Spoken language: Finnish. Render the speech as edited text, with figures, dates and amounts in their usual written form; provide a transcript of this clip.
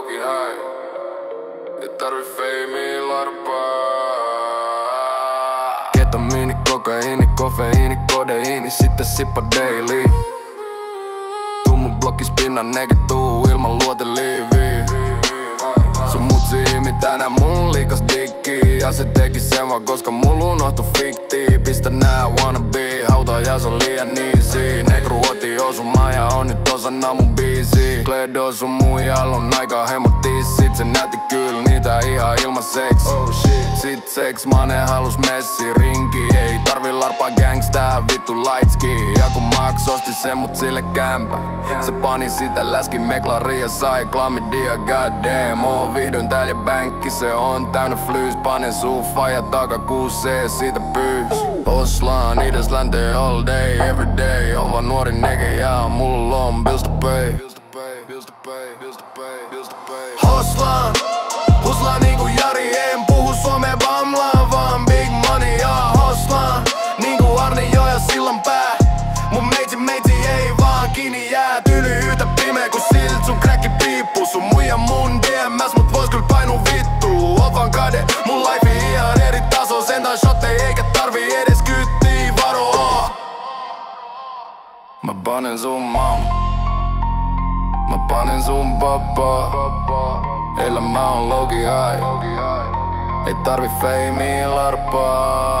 low-key high. Ei tarvi feimiä larpaa. Ketamiini, kokaiini, kofeiini, kodeiini, sitten sippa daily. Tuu mun blokis pinnan eikä tuu ilman luoteliiviä. Sun mutsi imi tänään mun liikas dikki. Ja se teki sen vaan koska mulla unohtu fikti. Pistä nää wannabe, hautajais on liian easy. Negru oti osumaan ja on nyt osana mun biisi. Kledo sun muijal on aika hemotissit. Se näytti kyl niitä ihan ilmaseks. Oh shit. Sit seks mane halus messi rinki. Ei tarvi larpaa gangstää vittu lightski. Ja kun Max osti sen mut sille kämpä. Se pani sitä läski meklari ja sai klamydia goddamn. Oon vihdoin täällä ja bänkki se on täynnä flyys. Panen suffa ja takakuusee siitä pyys. Oslaan ides länteen all day every day. On vaan nuori nege ja mulla on bills to pay. Hoslaan, huslaan niinku Jari. En puhu suomeen bamlaan vaan big money ja hoslaan. Niinku Arnijo ja Sillanpää. Mun meitsi ei vaan kiinni jää. Tyly yhtä pimeä kun silt sun crackki piippu. Sun muija mun DMS mut vois kyl painu vittu. Oot vaan kade, mun life ihan eri taso. Sentään shottei eikä tarvi edes kyttii varoa. Mä panen sun mam. Mä panen sun papa. Elämä on low-key high. Ei tarvi feimiä larpaa.